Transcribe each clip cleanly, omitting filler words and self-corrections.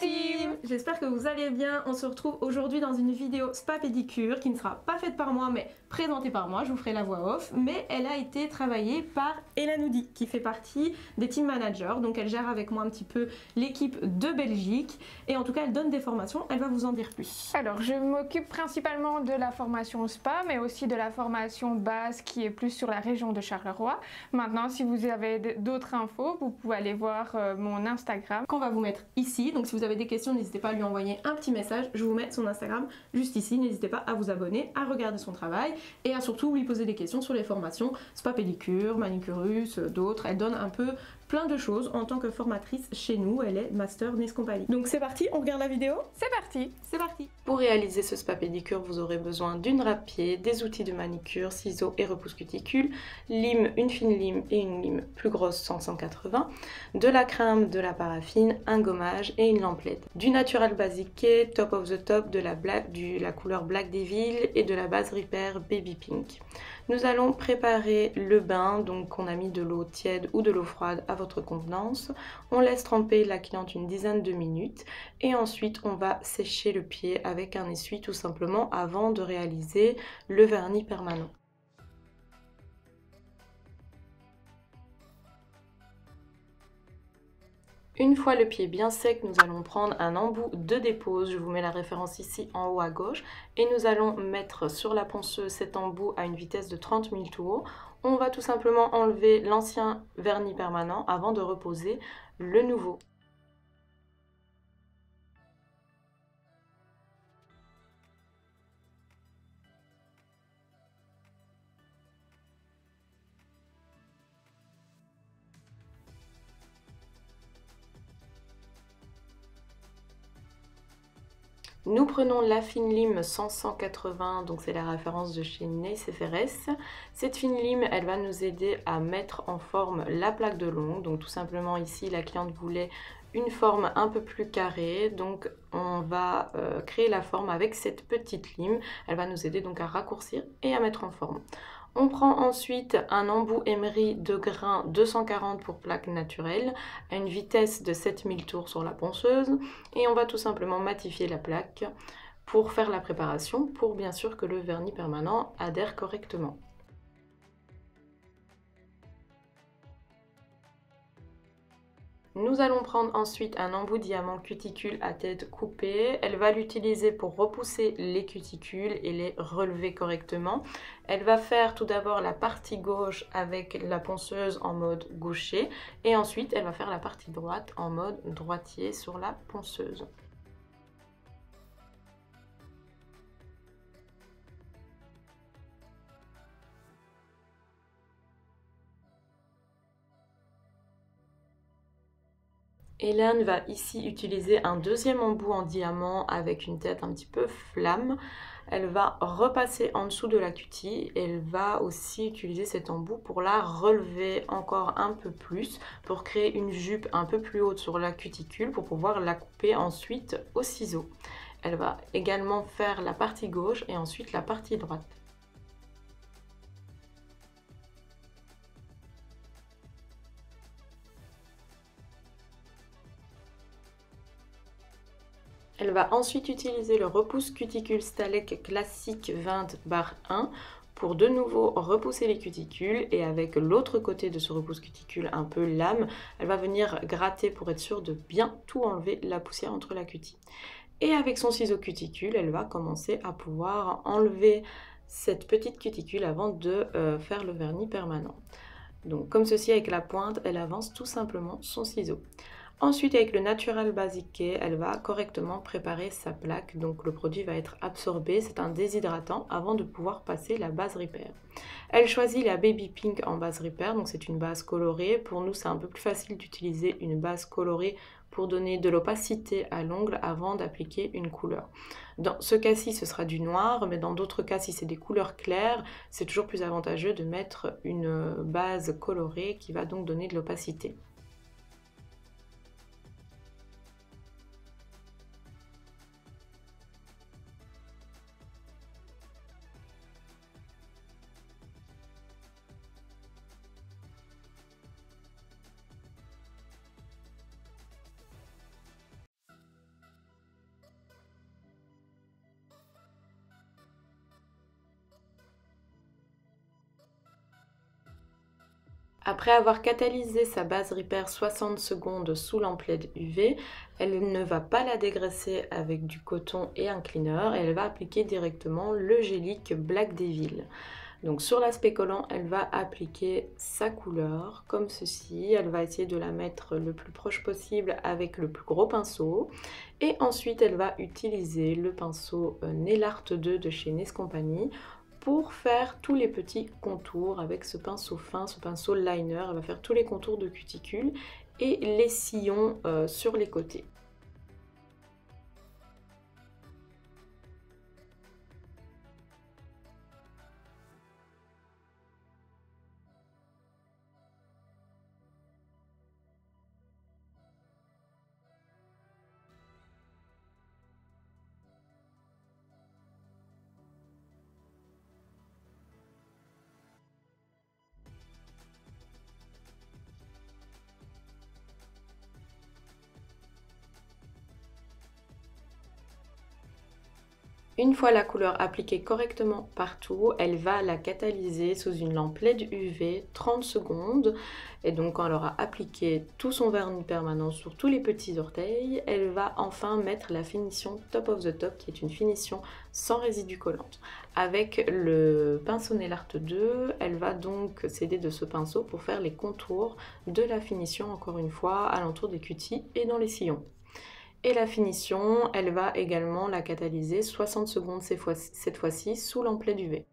team! J'espère que vous allez bien. On se retrouve aujourd'hui dans une vidéo spa pédicure qui ne sera pas faite par moi mais présentée par moi, je vous ferai la voix off, mais elle a été travaillée par Elanoudi qui fait partie des team managers, donc elle gère avec moi un petit peu l'équipe de Belgique et en tout cas elle donne des formations, elle va vous en dire plus. Alors je m'occupe principalement de la formation spa mais aussi de la formation base qui est plus sur la région de Charleroi. Maintenant si vous avez d'autres infos, vous pouvez aller voir mon Instagram qu'on va vous mettre ici, donc si vous avez des questions n'hésitez pas à lui envoyer un petit message, je vous mets son Instagram juste ici, n'hésitez pas à vous abonner, à regarder son travail et à surtout lui poser des questions sur les formations spa pédicure, manicurus, d'autres, elle donne un peu plein de choses en tant que formatrice chez nous, elle est master Nice Compagnie. Donc c'est parti, on regarde la vidéo? C'est parti! C'est parti! Pour réaliser ce spa pédicure, vous aurez besoin d'une râpe-pied, des outils de manicure, ciseaux et repousse cuticule, lime, une fine lime et une lime plus grosse 100-180, de la crème, de la paraffine, un gommage et une lampe LED. Du Natural Basic Top of the Top, de la couleur Black Devil et de la base Repair Baby Pink. Nous allons préparer le bain, donc on a mis de l'eau tiède ou de l'eau froide à votre convenance. On laisse tremper la cliente une dizaine de minutes et ensuite on va sécher le pied avec un essuie tout simplement avant de réaliser le vernis permanent. Une fois le pied bien sec, nous allons prendre un embout de dépose, je vous mets la référence ici en haut à gauche, et nous allons mettre sur la ponceuse cet embout à une vitesse de 30 000 tours. On va tout simplement enlever l'ancien vernis permanent avant de reposer le nouveau. Nous prenons la fine lime 100-180, donc c'est la référence de chez Nice FRS. Cette fine lime, elle va nous aider à mettre en forme la plaque de l'ongle. Donc tout simplement ici, la cliente voulait une forme un peu plus carrée. Donc on va créer la forme avec cette petite lime. Elle va nous aider donc à raccourcir et à mettre en forme. On prend ensuite un embout emery de grain 240 pour plaque naturelle à une vitesse de 7000 tours sur la ponceuse et on va tout simplement matifier la plaque pour faire la préparation pour bien sûr que le vernis permanent adhère correctement. Nous allons prendre ensuite un embout diamant cuticule à tête coupée. Elle va l'utiliser pour repousser les cuticules et les relever correctement. Elle va faire tout d'abord la partie gauche avec la ponceuse en mode gaucher et ensuite elle va faire la partie droite en mode droitier sur la ponceuse. Hélène va ici utiliser un deuxième embout en diamant avec une tête un petit peu flamme. Elle va repasser en dessous de la cutie. Elle va aussi utiliser cet embout pour la relever encore un peu plus, pour créer une jupe un peu plus haute sur la cuticule pour pouvoir la couper ensuite au ciseau. Elle va également faire la partie gauche et ensuite la partie droite. Elle va ensuite utiliser le repousse cuticule Stalec classique 20/1 pour de nouveau repousser les cuticules et avec l'autre côté de ce repousse cuticule un peu lame, elle va venir gratter pour être sûre de bien tout enlever la poussière entre la cutie. Et avec son ciseau cuticule, elle va commencer à pouvoir enlever cette petite cuticule avant de faire le vernis permanent. Donc comme ceci avec la pointe, elle avance tout simplement son ciseau. Ensuite, avec le Natural Basic, elle va correctement préparer sa plaque. Donc le produit va être absorbé, c'est un déshydratant avant de pouvoir passer la base Repair. Elle choisit la Baby Pink en base Repair, donc c'est une base colorée. Pour nous, c'est un peu plus facile d'utiliser une base colorée pour donner de l'opacité à l'ongle avant d'appliquer une couleur. Dans ce cas-ci, ce sera du noir, mais dans d'autres cas, si c'est des couleurs claires, c'est toujours plus avantageux de mettre une base colorée qui va donc donner de l'opacité. Après avoir catalysé sa base Repair 60 secondes sous lampe LED UV, elle ne va pas la dégraisser avec du coton et un cleaner, elle va appliquer directement le gélique Black Devil. Donc sur l'aspect collant, elle va appliquer sa couleur comme ceci. Elle va essayer de la mettre le plus proche possible avec le plus gros pinceau. Et ensuite, elle va utiliser le pinceau Nail Art 2 de chez NES Company pour faire tous les petits contours avec ce pinceau fin, ce pinceau liner. Elle va faire tous les contours de cuticule et les sillons sur les côtés. Une fois la couleur appliquée correctement partout, elle va la catalyser sous une lampe LED UV 30 secondes. Et donc quand elle aura appliqué tout son vernis permanent sur tous les petits orteils, elle va enfin mettre la finition Top of the Top, qui est une finition sans résidus collante. Avec le pinceau Nail Art 2, elle va donc s'aider de ce pinceau pour faire les contours de la finition, encore une fois, alentour des cutis et dans les sillons. Et la finition, elle va également la catalyser 60 secondes cette fois-ci sous lampe LED UV.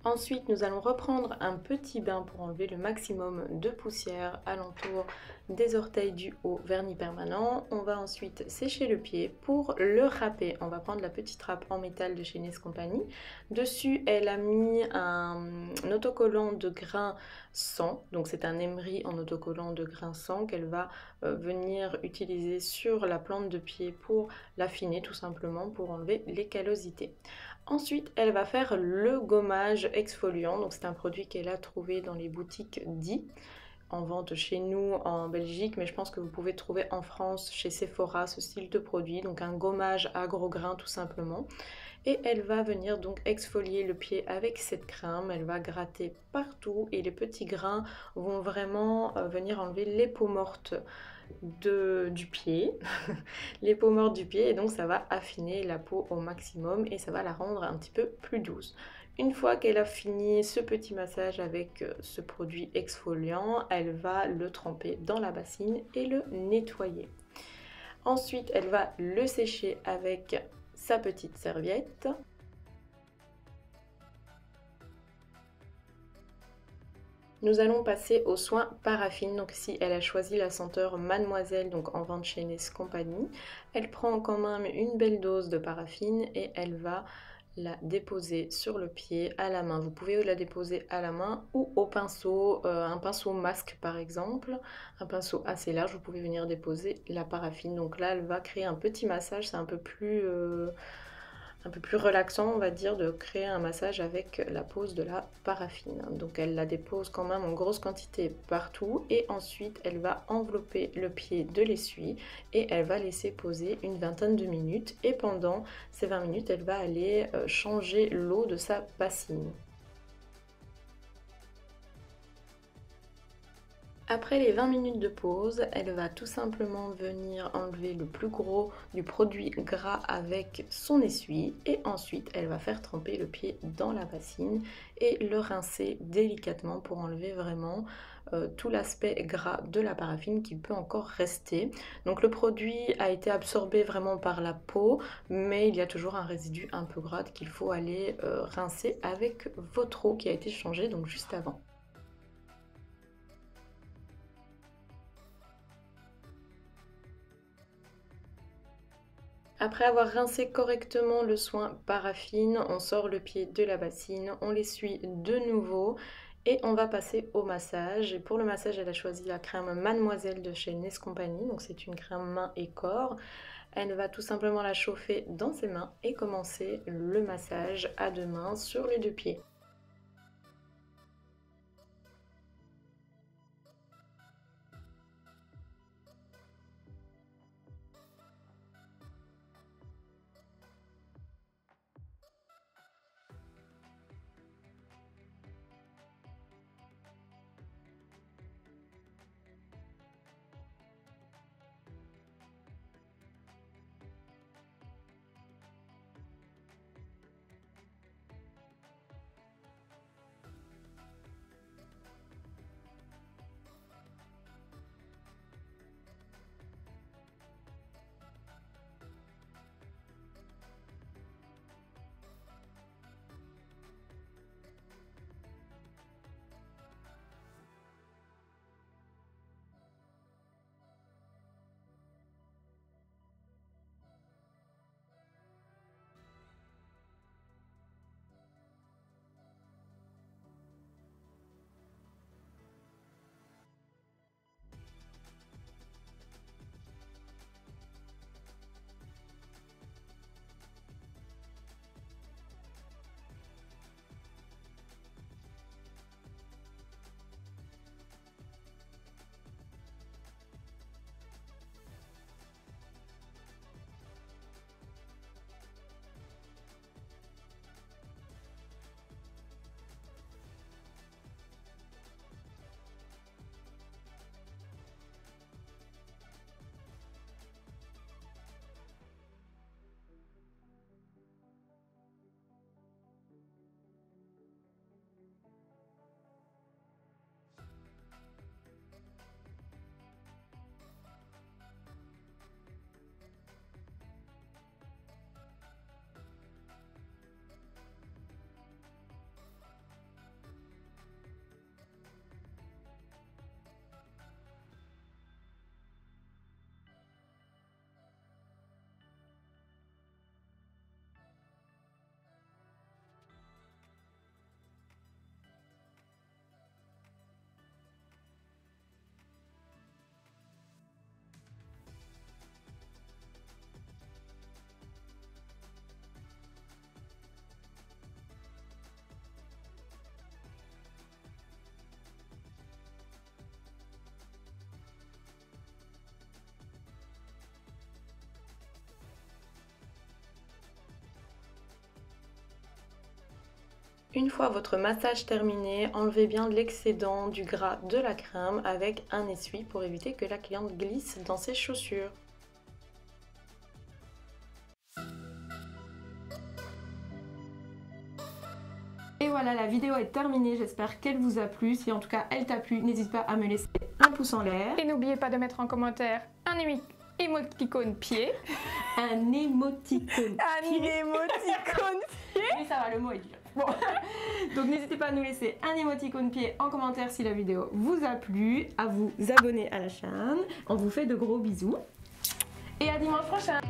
Ensuite, nous allons reprendre un petit bain pour enlever le maximum de poussière alentour des orteils du haut vernis permanent. On va ensuite sécher le pied pour le râper. On va prendre la petite râpe en métal de chez NES Company. Dessus, elle a mis un autocollant de grain 100. Donc c'est un emery en autocollant de grain 100 qu'elle va venir utiliser sur la plante de pied pour l'affiner tout simplement, pour enlever les callosités. Ensuite, elle va faire le gommage exfoliant. Donc c'est un produit qu'elle a trouvé dans les boutiques Di, en vente chez nous en Belgique, mais je pense que vous pouvez trouver en France chez Sephora ce style de produit. Donc un gommage à gros grains tout simplement. Et elle va venir donc exfolier le pied avec cette crème. Elle va gratter partout et les petits grains vont vraiment venir enlever les peaux mortes du pied, les peaux mortes du pied, et donc ça va affiner la peau au maximum et ça va la rendre un petit peu plus douce. Une fois qu'elle a fini ce petit massage avec ce produit exfoliant, elle va le tremper dans la bassine et le nettoyer. Ensuite, elle va le sécher avec sa petite serviette. Nous allons passer aux soins paraffine. Donc ici, elle a choisi la senteur Mademoiselle, donc en vente chez NES Company. Elle prend quand même une belle dose de paraffine et elle va la déposer sur le pied à la main. Vous pouvez la déposer à la main ou au pinceau, un pinceau masque par exemple, un pinceau assez large, vous pouvez venir déposer la paraffine. Donc là, elle va créer un petit massage, c'est un peu plus relaxant, on va dire, de créer un massage avec la pose de la paraffine. Donc elle la dépose quand même en grosse quantité partout et ensuite elle va envelopper le pied de l'essuie et elle va laisser poser une vingtaine de minutes, et pendant ces 20 minutes elle va aller changer l'eau de sa bassine. Après les 20 minutes de pause, elle va tout simplement venir enlever le plus gros du produit gras avec son essuie et ensuite elle va faire tremper le pied dans la bassine et le rincer délicatement pour enlever vraiment tout l'aspect gras de la paraffine qui peut encore rester. Donc le produit a été absorbé vraiment par la peau, mais il y a toujours un résidu un peu gras qu'il faut aller rincer avec votre eau qui a été changée donc juste avant. Après avoir rincé correctement le soin paraffine, on sort le pied de la bassine, on l'essuie de nouveau et on va passer au massage. Et pour le massage, elle a choisi la crème Mademoiselle de chez NES Company, donc c'est une crème main et corps. Elle va tout simplement la chauffer dans ses mains et commencer le massage à deux mains sur les deux pieds. Une fois votre massage terminé, enlevez bien l'excédent du gras de la crème avec un essuie pour éviter que la cliente glisse dans ses chaussures. Et voilà, la vidéo est terminée, j'espère qu'elle vous a plu. Si en tout cas elle t'a plu, n'hésite pas à me laisser un pouce en l'air. Et n'oubliez pas de mettre en commentaire un émoticône pied. Un émoticône. Un émoticône pied. Oui, ça va, le mot est dur. Bon. Donc n'hésitez pas à nous laisser un émoticône pied en commentaire si la vidéo vous a plu, à vous abonner à la chaîne. On vous fait de gros bisous. Et à dimanche prochain.